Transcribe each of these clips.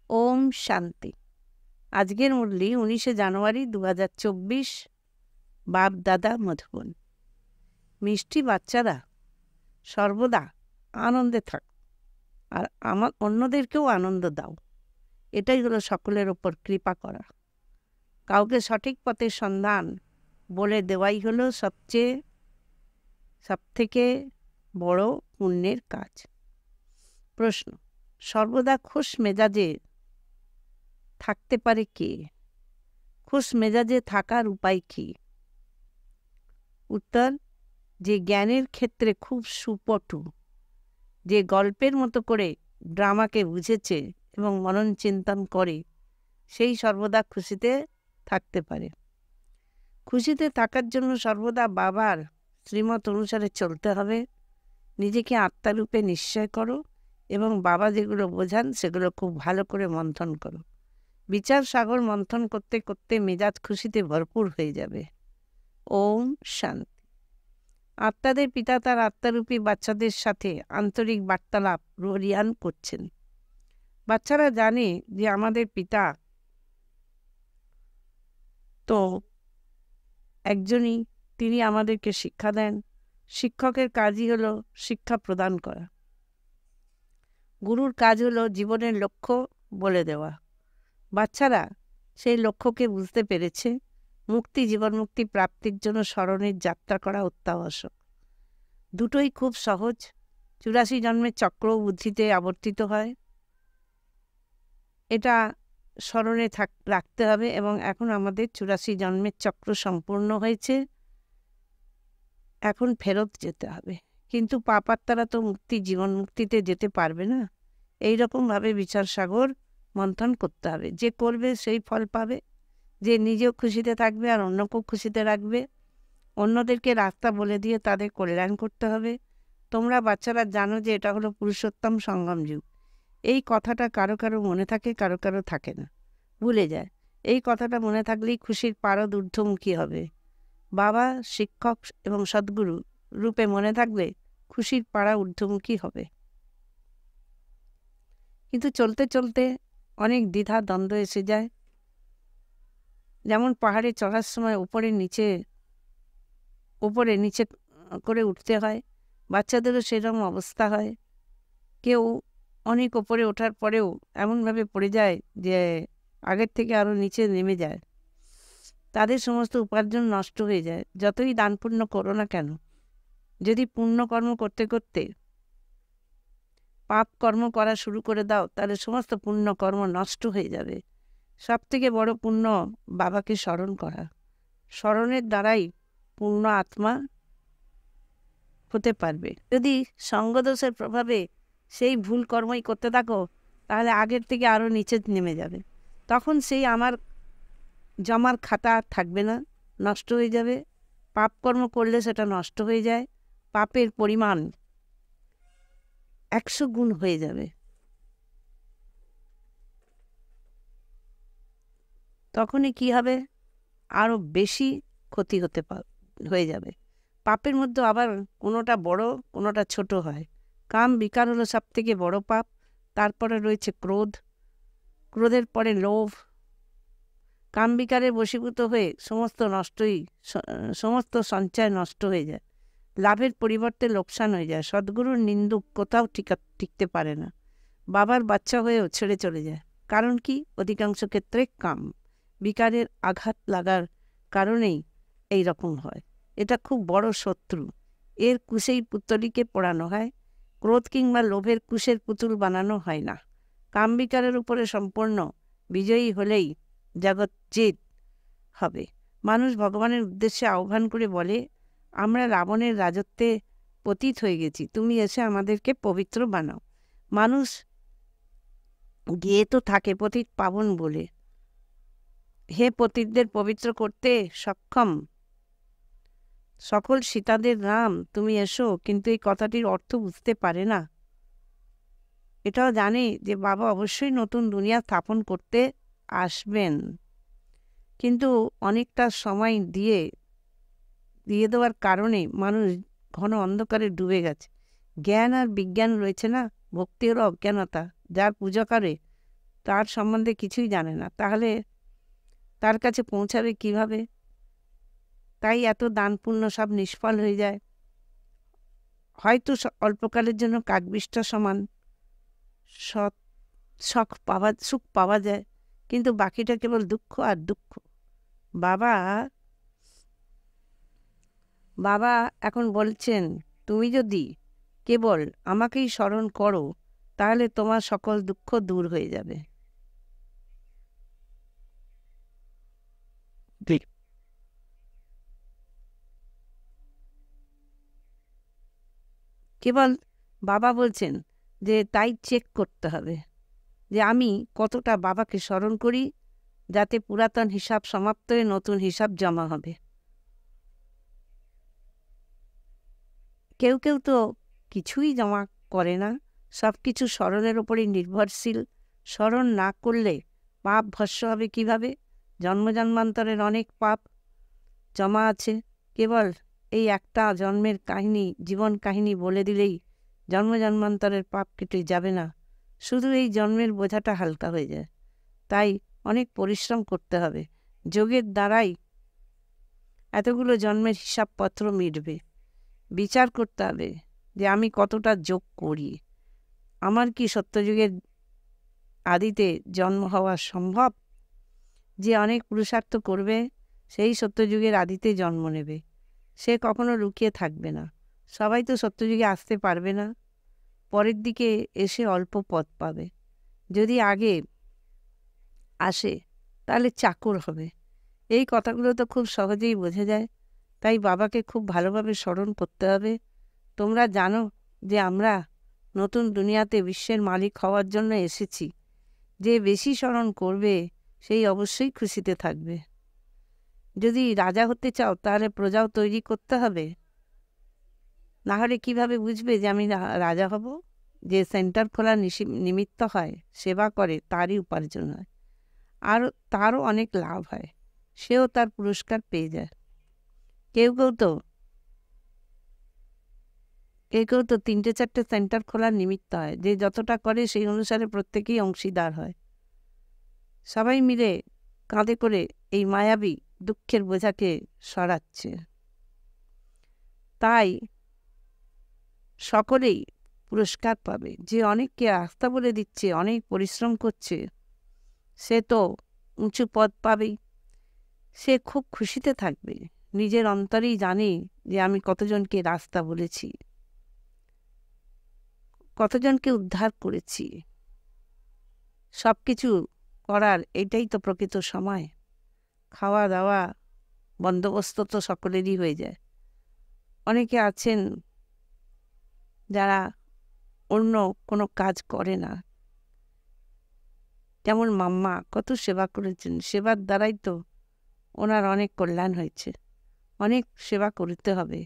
ওম শান্তি। আজকের মুরলি 19শে জানুয়ারি 2024। বাপ দাদা মধুবন। মিষ্টি বাচ্চারা সর্বদা আনন্দে থাক, আর অন্যদেরকেও আনন্দ দাও। এটাই হলো সকলের ওপর কৃপা করা। কাউকে সঠিক পথের সন্ধান বলে দেওয়াই হলো সবথেকে বড় পুণ্যের কাজ। প্রশ্ন: সর্বদা খুশ মেজাজে থাকতে পারে কে? খুশ মেজাজে থাকার উপায় কি? উত্তর: যে জ্ঞানের ক্ষেত্রে খুব সুপটু, যে গল্পের মতো করে ড্রামাকে বুঝেছে এবং মনন চিন্তন করে, সেই সর্বদা খুশিতে থাকতে পারে। খুশিতে থাকার জন্য সর্বদা বাবার শ্রীমত অনুসারে চলতে হবে। নিজেকে আত্মারূপে নিশ্চয় করো এবং বাবা যেগুলো বোঝান সেগুলো খুব ভালো করে মন্থন করো। বিচার সাগর মন্থন করতে করতে মেজাজ খুশিতে ভরপুর হয়ে যাবে। ওম শান্তি। আত্মাদের পিতা তার আত্মারূপী বাচ্চাদের সাথে আন্তরিক বার্তালাপ রোরিয়ান করছেন। বাচ্চারা জানে যে আমাদের পিতা তো একজনই, তিনি আমাদেরকে শিক্ষা দেন। শিক্ষকের কাজই হলো শিক্ষা প্রদান করা। গুরুর কাজ হলো জীবনের লক্ষ্য বলে দেওয়া। বাচ্চারা সেই লক্ষ্যকে বুঝতে পেরেছে। মুক্তি, জীবন মুক্তি প্রাপ্তির জন্য স্মরণের যাত্রা করা অত্যাবশ্যক। দুটোই খুব সহজ। 84 জন্মের চক্র বুদ্ধিতে আবর্তিত হয়, এটা স্মরণে রাখতে হবে। এবং এখন আমাদের 84 জন্মের চক্র সম্পূর্ণ হয়েছে, এখন ফেরত যেতে হবে। কিন্তু পাপাত্মারা তো মুক্তি, জীবন মুক্তিতে যেতে পারবে না। এইরকমভাবে বিচার সাগর মন্থন করতে হবে। যে করবে সেই ফল পাবে। যে নিজেও খুশিতে থাকবে আর অন্যকেও খুশিতে রাখবে। অন্যদেরকে রাস্তা বলে দিয়ে তাদের কল্যাণ করতে হবে। তোমরা বাচ্চারা জানো যে এটা হলো পুরুষোত্তম সঙ্গম যুগ। এই কথাটা কারো কারো মনে থাকে, কারো কারো থাকে না, ভুলে যায়। এই কথাটা মনে থাকলেই খুশির পারদ ঊর্ধ্বমুখী হবে। বাবা, শিক্ষক এবং সদ্গুরু রূপে মনে থাকলে খুশির পাড়া ঊর্ধ্বমুখী হবে। কিন্তু চলতে চলতে অনেক দ্বিধা দ্বন্দ্ব এসে যায়। যেমন পাহাড়ে চড়ার সময় উপরে নিচে করে উঠতে হয়, বাচ্চাদেরও সেরকম অবস্থা হয়। কেউ অনেক ওপরে ওঠার পরেও এমনভাবে পড়ে যায় যে আগের থেকে আরও নিচে নেমে যায়। তাদের সমস্ত উপার্জন নষ্ট হয়ে যায়। যতই দান পুণ্য করো না কেন, যদি পুণ্যকর্ম করতে করতে পাপ কর্ম করা শুরু করে দাও, তাহলে সমস্ত পুণ্যকর্ম নষ্ট হয়ে যাবে। সব থেকে বড় পুণ্য বাবাকে স্মরণ করা। স্মরণের দ্বারাই পূর্ণ আত্মা হতে পারবে। যদি সঙ্গদোষের প্রভাবে সেই ভুল কর্মই করতে থাকো, তাহলে আগের থেকে আরও নিচে নেমে যাবে। তখন সেই আমার জমার খাতা থাকবে না, নষ্ট হয়ে যাবে। পাপকর্ম করলে সেটা নষ্ট হয়ে যায়। পাপের পরিমাণ 100 গুণ হয়ে যাবে। তখনই কি হবে? আরও বেশি ক্ষতি হয়ে যাবে। পাপের মধ্যে আবার কোনোটা বড়, কোনোটা ছোট হয়। কাম বিকার হলো সব থেকে বড় পাপ। তারপরে রয়েছে ক্রোধ, ক্রোধের পরে লোভ। কাম বিকারে বশীভূত হয়ে সমস্ত সঞ্চয় নষ্ট হয়ে যায়। লাভের পরিবর্তে লোকসান হয়ে যায়। সদ্গুরুর নিন্দুক কোথাও টিকতে পারে না। বাবার বাচ্চা হয়েও ছেড়ে চলে যায়। কারণ কি? অধিকাংশ ক্ষেত্রে কাম বিকারের আঘাত লাগার কারণেই এই রকম হয়। এটা খুব বড় শত্রু। এর কুশেই পুতলিকে পোড়ানো হয়। ক্রোধ কিংবা লোভের কুশের পুতুল বানানো হয় না। কাম বিকারের উপরে সম্পূর্ণ বিজয়ী হলেই জগৎ জিত হবে। মানুষ ভগবানের উদ্দেশ্যে আহ্বান করে বলে, আমরা রাবণের রাজত্বে পতিত হয়ে গেছি, তুমি এসে আমাদেরকে পবিত্র বানাও। মানুষ গিয়ে তো থাকে পতিত পাবন বলে। হে পতিতদের পবিত্র করতে সক্ষম সকল সীতাদের রাম, তুমি এসো। কিন্তু এই কথাটির অর্থ বুঝতে পারে না। এটাও জানে যে বাবা অবশ্যই নতুন দুনিয়া স্থাপন করতে আসবেন, কিন্তু অনেকটা সময় দিয়ে দেওয়ার কারণে মানুষ ঘন অন্ধকারে ডুবে গেছে। জ্ঞান আর বিজ্ঞান রয়েছে না। ভক্তি হলো অজ্ঞানতা। যার পূজা করে তার সম্বন্ধে কিছুই জানে না, তাহলে তার কাছে পৌঁছাবে কিভাবে? তাই এত দান পুণ্য সব নিষ্ফল হয়ে যায়। হয়তো অল্পকালের জন্য কাকবিষ্টা সমান সুখ পাওয়া যায়, কিন্তু বাকিটা কেবল দুঃখ আর দুঃখ। বাবা এখন বলছেন, তুমি যদি কেবল আমাকেই স্মরণ করো তাহলে তোমার সকল দুঃখ দূর হয়ে যাবে। কেবল বাবা বলছেন যে তাই চেক করতে হবে যে আমি কতটা বাবাকে স্মরণ করি, যাতে পুরাতন হিসাব সমাপ্ত হয়ে নতুন হিসাব জমা হবে। কেউ কেউ তো কিছুই জমা করে না, সব কিছু স্মরণের ওপরই নির্ভরশীল। স্মরণ না করলে পাপ ভস্য হবে কিভাবে? জন্মান্তরের অনেক পাপ জমা আছে। কেবল এই একটা জন্মের কাহিনী, জীবন কাহিনী বলে দিলেই জন্মান্তরের পাপ কেটে যাবে না, শুধু এই জন্মের বোঝাটা হালকা হয়ে যায়। তাই অনেক পরিশ্রম করতে হবে। যোগের দ্বারাই এতগুলো জন্মের হিসাবপত্র মিটবে। বিচার করতে হবে যে আমি কতটা যোগ করি। আমার কি সত্যযুগের আদিতে জন্ম হওয়া সম্ভব? যে অনেক পুরুষার্থ করবে সেই সত্যযুগের আদিতে জন্ম নেবে, সে কখনো লুকিয়ে থাকবে না। সবাই তো সত্যযুগে আসতে পারবে না, পরের দিকে এসে অল্প পথ পাবে। যদি আগে আসে তাহলে চাকর হবে। এই কথাগুলো তো খুব সহজেই বোঝা যায়। তাই বাবাকে খুব ভালোভাবে স্মরণ করতে হবে। তোমরা জানো যে আমরা নতুন দুনিয়াতে বিশ্বের মালিক হওয়ার জন্য এসেছি। যে বেশি স্মরণ করবে সেই অবশ্যই খুশিতে থাকবে। যদি রাজা হতে চাও তাহলে প্রজাও তৈরি করতে হবে, না হলে কীভাবে বুঝবে যে আমি রাজা হব? যে সেন্টার খোলার নিমিত্ত হয়, সেবা করে, তারই উপার্জন হয়, আর তারও অনেক লাভ হয়, সেও তার পুরস্কার পেয়ে যায়। কেউ কেউ তো 3-4টে সেন্টার খোলার নিমিত্ত হয়, যে যতটা করে সেই অনুসারে প্রত্যেকেই অংশীদার হয়। সবাই মিলে কাঁধে করে এই মায়াবী দুঃখের বোঝাকে সরাচ্ছে। তাই সকলেই পুরস্কার পাবে। যে অনেককে আস্থা বলে দিচ্ছে, অনেক পরিশ্রম করছে, সে তো উঁচু পদ পাবেই। সে খুব খুশিতে থাকবে, নিজের অন্তরেই জানে যে আমি কতজনকে রাস্তা বলেছি, কতজনকে উদ্ধার করেছি। সব কিছু করার এটাই তো প্রকৃত সময়। খাওয়া দাওয়া বন্দোবস্ত তো সকলেরই হয়ে যায়। অনেকে আছেন যারা অন্য কোনো কাজ করে না, যেমন মাম্মা কত সেবা করেছেন, সেবার দ্বারাই তো ওনার অনেক কল্যাণ হয়েছে। অনেক সেবা করতে হবে,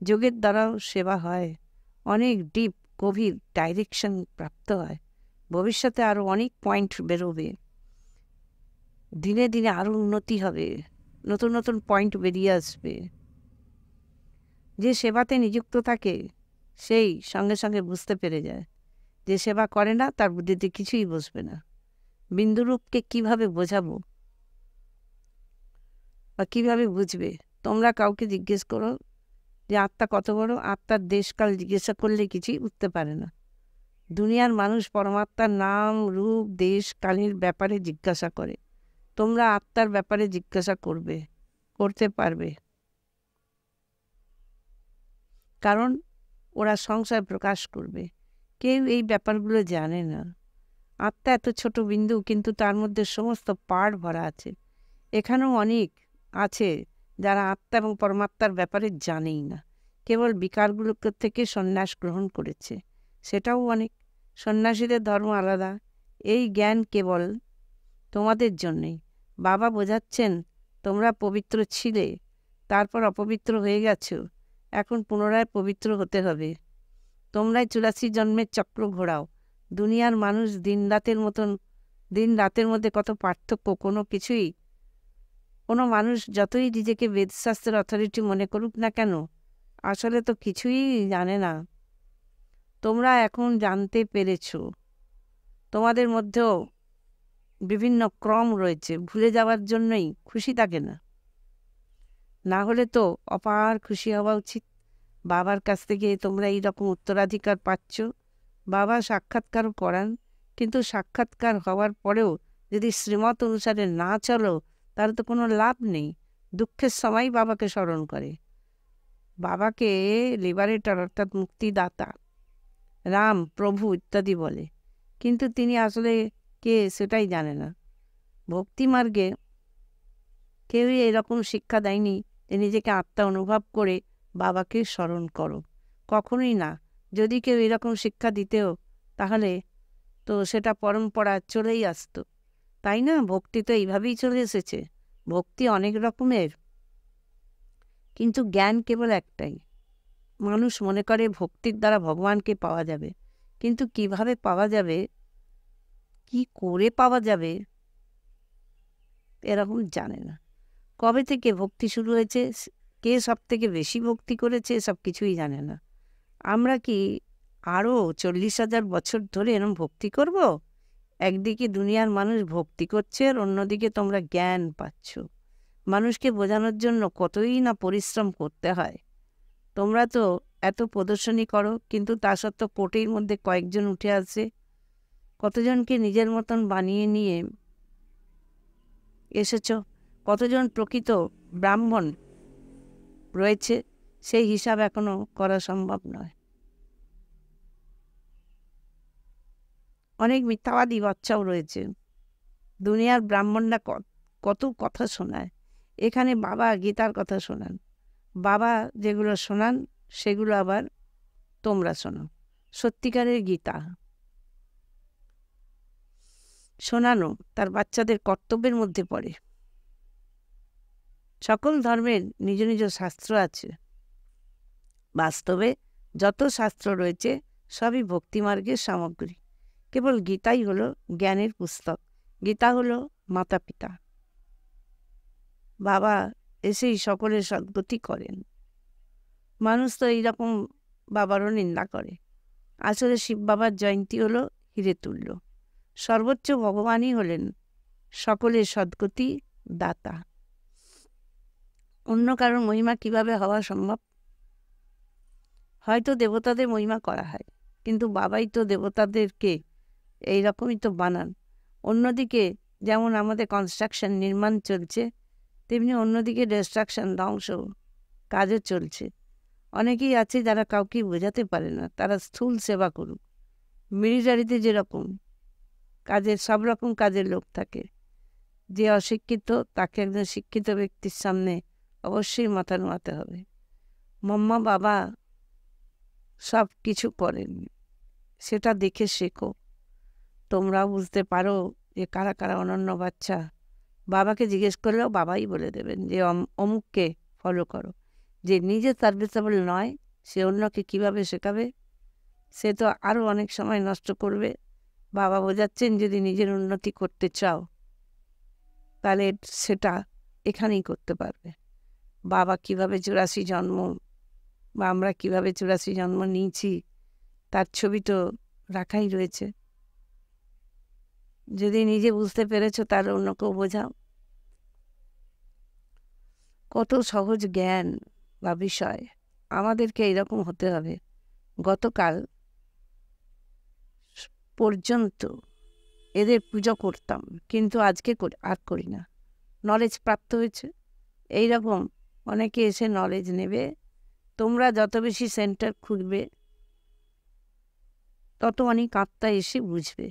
যোগের দ্বারাও সেবা হয়, অনেক ডিপ গভীর ডাইরেকশন প্রাপ্ত হয়। ভবিষ্যতে আরও অনেক পয়েন্ট বেরোবে, দিনে দিনে আরও উন্নতি হবে, নতুন নতুন পয়েন্ট বেরিয়ে আসবে। যে সেবাতে নিযুক্ত থাকে সেই সঙ্গে সঙ্গে বুঝতে পেরে যায়। যে সেবা করে না তার বুদ্ধিতে কিছুই বসবে না। বিন্দুরূপকে কিভাবে বোঝাবো বা কিভাবে বুঝবে? তোমরা কাউকে জিজ্ঞেস করো যে আত্মা কত বড়, আত্মার দেশকাল জিজ্ঞাসা করলে কিছুই উঠতে পারে না। দুনিয়ার মানুষ পরমাত্মার নাম রূপ দেশ কালের ব্যাপারে জিজ্ঞাসা করে, তোমরা আত্মার ব্যাপারে জিজ্ঞাসা করতে পারবে? কারণ ওরা সংশয় প্রকাশ করবে। কেউ এই ব্যাপারগুলো জানে না। আত্মা এত ছোট বিন্দু, কিন্তু তার মধ্যে সমস্ত পার্ট ভরা আছে। এখানেও অনেক আছে যারা আত্মা এবং পরমাত্মার ব্যাপারে জানেই না, কেবল বিকারগুলো থেকে সন্ন্যাস গ্রহণ করেছে, সেটাও অনেক। সন্ন্যাসীদের ধর্ম আলাদা। এই জ্ঞান কেবল তোমাদের জন্যেই। বাবা বোঝাচ্ছেন তোমরা পবিত্র ছিলে, তারপর অপবিত্র হয়ে গেছো, এখন পুনরায় পবিত্র হতে হবে। তোমরাই 84 জন্মের চক্র ঘোরাও। দুনিয়ার মানুষ দিন রাতের মধ্যে কত পার্থক্য! কোনো মানুষ যতই নিজেকে বেদশাস্ত্রের অথরিটি মনে করুক না কেন, আসলে তো কিছুই জানে না। তোমরা এখন জানতে পেরেছ, তোমাদের মধ্যেও বিভিন্ন ক্রম রয়েছে, ভুলে যাওয়ার জন্যই খুশি থাকে না। না হলে তো অপার খুশি হওয়া উচিত। বাবার কাছ থেকে তোমরা এইরকম উত্তরাধিকার পাচ্ছ। বাবা সাক্ষাৎকারও করান, কিন্তু সাক্ষাৎকার হওয়ার পরেও যদি শ্রীমত অনুসারে না চলো তাহলে তো কোনো লাভ নেই। দুঃখের সময় বাবাকে স্মরণ করে। বাবাকে লিবারেটর অর্থাৎ মুক্তিদাতা, রাম, প্রভু ইত্যাদি বলে, কিন্তু তিনি আসলে কে সেটাই জানে না। ভক্তি মার্গে কেউই এরকম শিক্ষা দেয়নি যে নিজেকে আত্মা অনুভব করে বাবাকে স্মরণ করো, কখনোই না। যদি কেউ এরকম শিক্ষা দিতেও তাহলে তো সেটা পরম্পরা চলেই আসতো, তাই না? ভক্তি তো এইভাবেই চলে এসেছে। ভক্তি অনেক রকমের, কিন্তু জ্ঞান কেবল একটাই। মানুষ মনে করে ভক্তির দ্বারা ভগবানকে পাওয়া যাবে, কিন্তু কিভাবে পাওয়া যাবে, কি করে পাওয়া যাবে, এরকম জানে না। কবে থেকে ভক্তি শুরু হয়েছে, কে সব থেকে বেশি ভক্তি করেছে, সব কিছুই জানে না। আমরা কি আরও 40,000 বছর ধরে এরম ভক্তি করব? একদিকে দুনিয়ার মানুষ ভক্তি করছে আর অন্যদিকে তোমরা জ্ঞান পাচ্ছ। মানুষকে বোঝানোর জন্য কতই না পরিশ্রম করতে হয়। তোমরা তো এত প্রদর্শনী করো, কিন্তু তা সত্ত্বেও কোটির মধ্যে কয়েকজন উঠে আসে। কতজনকে নিজের মতন বানিয়ে নিয়ে এসেছ? কতজন প্রকৃত ব্রাহ্মণ রয়েছে সেই হিসাব এখনো করা সম্ভব নয়। অনেক মিথ্যাবাদী বাচ্চাও রয়েছে। দুনিয়ার ব্রাহ্মণরা কত কথা শোনায়, এখানে বাবা গীতার কথা শোনান। বাবা যেগুলো শোনান সেগুলো আবার তোমরা শোনো। সত্যিকারের গীতা শোনানো তার বাচ্চাদের কর্তব্যের মধ্যে পড়ে। সকল ধর্মের নিজ নিজ শাস্ত্র আছে। বাস্তবে যত শাস্ত্র রয়েছে সবই ভক্তিমার্গের সামগ্রী। কেবল গীতাই হলো জ্ঞানের পুস্তক। গীতা হলো মাতা পিতা। বাবা এসেই সকলের সদ্গতি করেন। মানুষ তো এইরকম বাবারও নিন্দা করে। আসলে শিব বাবার জয়ন্তী হলো হিরে তুল্য। সর্বোচ্চ ভগবানই হলেন সকলের সদ্গতি দাতা। অন্য কারোর মহিমা কিভাবে হওয়া সম্ভব? হয়তো দেবতাদের মহিমা করা হয়, কিন্তু বাবাই তো দেবতাদেরকে এইরকমই তো বানান। অন্যদিকে যেমন আমাদের কনস্ট্রাকশন নির্মাণ চলছে, তেমনি অন্যদিকে ডিস্ট্রাকশন ধ্বংস কাজও চলছে। অনেকেই আছে যারা কাউকে বোঝাতে পারে না তারা স্থূল সেবা করুক। মিলিটারিতে যেরকম কাজের সব রকম কাজের লোক থাকে, যে অশিক্ষিত তাকে একজন শিক্ষিত ব্যক্তির সামনে অবশ্যই মাথা নোয়াতে হবে। মাম্মা বাবা সব কিছু করেন, সেটা দেখে শেখো। তোমরাও বুঝতে পারো যে কারা কারা অনন্য বাচ্চা। বাবাকে জিজ্ঞেস করলেও বাবাই বলে দেবেন যে অমুককে ফলো করো। যে নিজে সার্ভিসেবল নয় সে অন্যকে কিভাবে শেখাবে? সে তো আরও অনেক সময় নষ্ট করবে। বাবা বোঝাচ্ছেন যদি নিজের উন্নতি করতে চাও তাহলে সেটা এখানেই করতে পারবে। বাবা কিভাবে 84 জন্ম বা আমরা কিভাবে 84 জন্ম নিয়েছি তার ছবি তো রাখাই রয়েছে। যদি নিজে বুঝতে পেরেছো তাহলে অন্যকেও বোঝাও। কত সহজ জ্ঞান বা বিষয়, আমাদেরকে এরকম হতে হবে। গতকাল পর্যন্ত এদের পুজো করতাম, কিন্তু আজকে আর করি না। নলেজ প্রাপ্ত হয়েছে। এইরকম অনেকে এসে নলেজ নেবে। তোমরা যত বেশি সেন্টার খুঁজবে তত অনেক আত্মা এসে বুঝবে।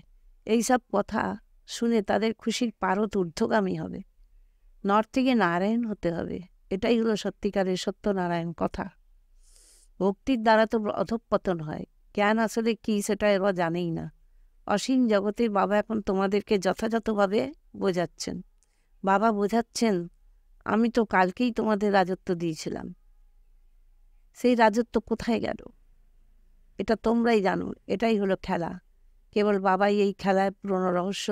এইসব কথা শুনে তাদের খুশির পারত ঊর্ধ্বগামী হবে। নর থেকে নারায়ণ হতে হবে, এটাই হলো সত্যিকারের সত্যনারায়ণ কথা। ভক্তির দ্বারা তো অধঃপতন হয়। জ্ঞান আসলে কি সেটা এরা জানেই না। অসীম জগতের বাবা এখন তোমাদেরকে যথাযথভাবে বোঝাচ্ছেন। বাবা বোঝাচ্ছেন আমি তো কালকেই তোমাদের রাজত্ব দিয়েছিলাম, সেই রাজত্ব কোথায় গেল? এটা তোমরাই জানো। এটাই হলো খেলা। কেবল বাবাই এই খেলার পুরনো রহস্য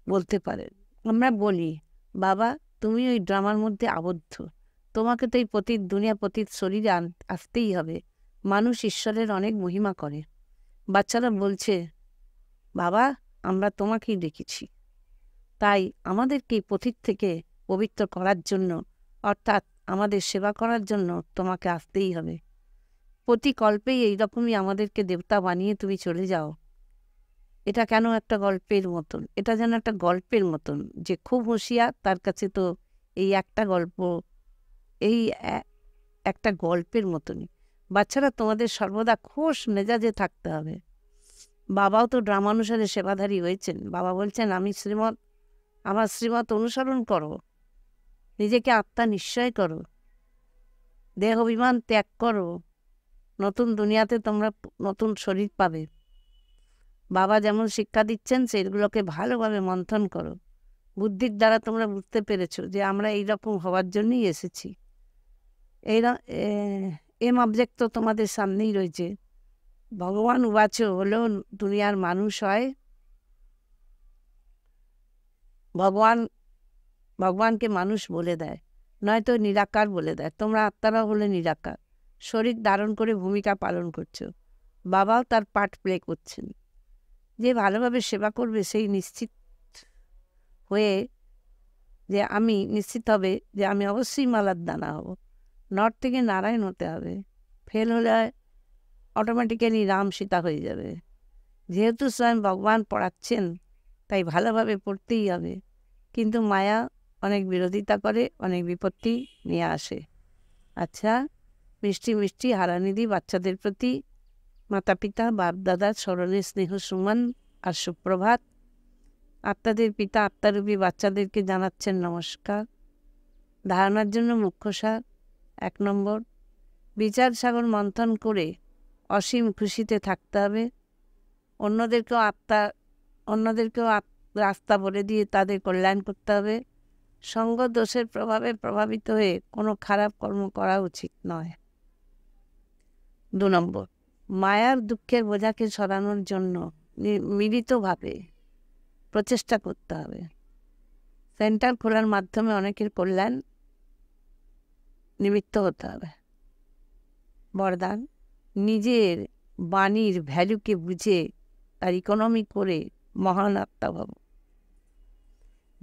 বলতে পারেন। আমরা বলি বাবা তুমি ওই ড্রামার মধ্যে আবদ্ধ, তোমাকে তো এই পতিত দুনিয়া পতিত শরীরে আসতেই হবে। মানুষ ঈশ্বরের অনেক মহিমা করে। বাচ্চারা বলছে বাবা আমরা তোমাকেই দেখেছি, তাই আমাদেরকে এই পথিক থেকে পবিত্র করার জন্য, অর্থাৎ আমাদের সেবা করার জন্য তোমাকে আসতেই হবে। প্রতি কল্পেই এইরকমই আমাদেরকে দেবতা বানিয়ে তুমি চলে যাও। এটা কেন একটা গল্পের মতন? এটা যেন একটা গল্পের মতন, যে খুব হুঁশিয়ার তার কাছে তো এই একটা গল্প, এই একটা গল্পের মতনই। বাচ্চারা, তোমাদের সর্বদা খোশ মেজাজে থাকতে হবে। বাবাও তো ড্রামানুসারে সেবাধারী হয়েছেন। বাবা বলছেন, আমার শ্রীমত অনুসরণ করো, নিজেকে আত্মা নিশ্চয় করো, দেহ অভিমান ত্যাগ করো, নতুন দুনিয়াতে তোমরা নতুন শরীর পাবে। বাবা যেমন শিক্ষা দিচ্ছেন সেগুলোকে ভালোভাবে মন্থন করো। বুদ্ধির দ্বারা তোমরা বুঝতে পেরেছো যে আমরা এইরকম হওয়ার জন্যই এসেছি। এম অবজেক্ট তো তোমাদের সামনেই রয়েছে। ভগবান উবাচ হলেও দুনিয়ার মানুষ হয়, ভগবানকে মানুষ বলে দেয়, নয়তো নিরাকার বলে দেয়। তোমরা আত্মারা হলে নিরাকার, শরীর ধারণ করে ভূমিকা পালন করছো। বাবাও তার পার্ট প্লে করছেন। যে ভালোভাবে সেবা করবে সেই নিশ্চিত হবে যে আমি অবশ্যই মালার দানা হব। নর থেকে নারায়ণ হতে হবে। ফেল হলে অটোমেটিক্যালি রাম সীতা হয়ে যাবে। যেহেতু স্বয়ং ভগবান পড়াচ্ছেন, তাই ভালোভাবে পড়তেই হবে। কিন্তু মায়া অনেক বিরোধিতা করে, অনেক বিপত্তি নিয়ে আসে। আচ্ছা, মিষ্টি মিষ্টি হারানিধি বাচ্চাদের প্রতি মাতা পিতা বাপ দাদার স্মরণে স্নেহ সুমন আর সুপ্রভাত। আত্মাদের পিতা আত্মারূপী বাচ্চাদেরকে জানাচ্ছেন নমস্কার। ধারণার জন্য মুখ্য সার 1 নম্বর, বিচার সাগর মন্থন করে অসীম খুশিতে থাকতে হবে। অন্যদেরকেও রাস্তা বলে দিয়ে তাদের কল্যাণ করতে হবে। সঙ্গ দোষের প্রভাবে প্রভাবিত হয়ে কোনো খারাপ কর্ম করা উচিত নয়। 2 নম্বর, মায়ার দুঃখের বোঝাকে সরানোর জন্য মিলিতভাবে প্রচেষ্টা করতে হবে। সেন্টার খোলার মাধ্যমে অনেকের কল্যাণ নিমিত্ত হতে হবে। বরদান, নিজের বাণীর ভ্যালুকে বুঝে তার ইকোনমি করে মহান আত্মা ভাব।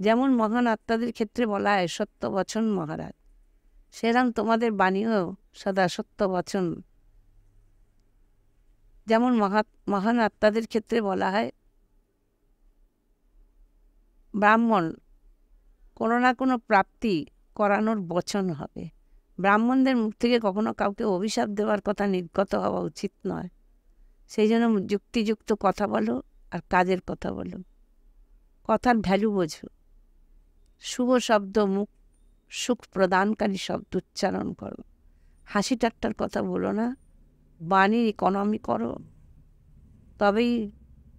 যেমন মহান আত্মাদের ক্ষেত্রে বলা হয় সত্য বচন মহারাজ, সেরকম তোমাদের বাণীও সদা সত্য বচন। যেমন মহান আত্মাদের ক্ষেত্রে বলা হয় ব্রাহ্মণ কোনো না কোনো প্রাপ্তি করানোর বচন হবে। ব্রাহ্মণদের মুখ থেকে কখনো কাউকে অভিশাপ দেওয়ার কথা নির্গত হওয়া উচিত নয়। সেই জন্য যুক্তিযুক্ত কথা বলো আর কাজের কথা বলো, কথার ভ্যালু বোঝো। শুভ শব্দ, মুখ সুখ প্রদানকারী শব্দ উচ্চারণ করো। হাসি ঠাট্টার কথা বলো না, বাণীর ইকোনমি করো, তবেই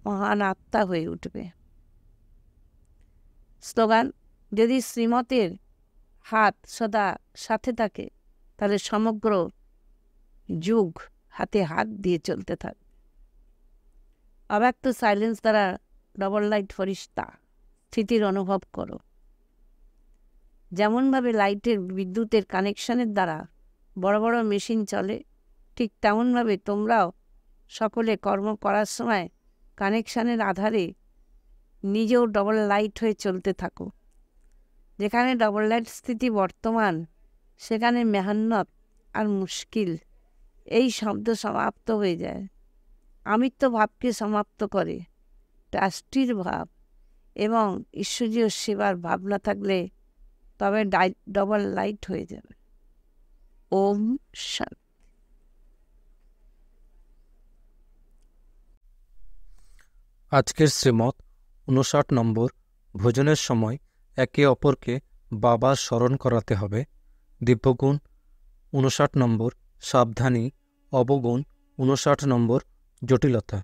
মহান আত্মা হয়ে উঠবে। স্লোগান, যদি শ্রীমতের হাত সদা সাথে থাকে তাহলে সমগ্র যুগ হাতে হাত দিয়ে চলতে থাকবে। অব্যক্ত সাইলেন্স দ্বারা ডবল লাইট ফরিস্তা স্থিতির অনুভব করো। যেমনভাবে লাইটের বিদ্যুতের কানেকশনের দ্বারা বড় বড় মেশিন চলে, ঠিক তেমনভাবে তোমরাও সকলে কর্ম করার সময় কানেকশনের আধারে নিজেও ডবল লাইট হয়ে চলতে থাকো। যেখানে ডবল লাইট স্থিতি বর্তমান, সেখানে মেহান্নত আর মুশকিল এই শব্দ সমাপ্ত হয়ে যায়। আমিত্ব ভাবকে সমাপ্ত করে ট্রাস্টির ভাব এবং ঈশ্বরীয় সেবার ভাবনা থাকলে তবে ডবল লাইট হয়ে যাবে। ওম শান্তি। আজকের শ্রীমত 59 নম্বর, ভোজনের সময় একে অপরকে বাবা স্মরণ করাতে হবে। দিব্যগুণ 59 নম্বর, সাবধানী। অবগুণ 59 নম্বর, জটিলতা।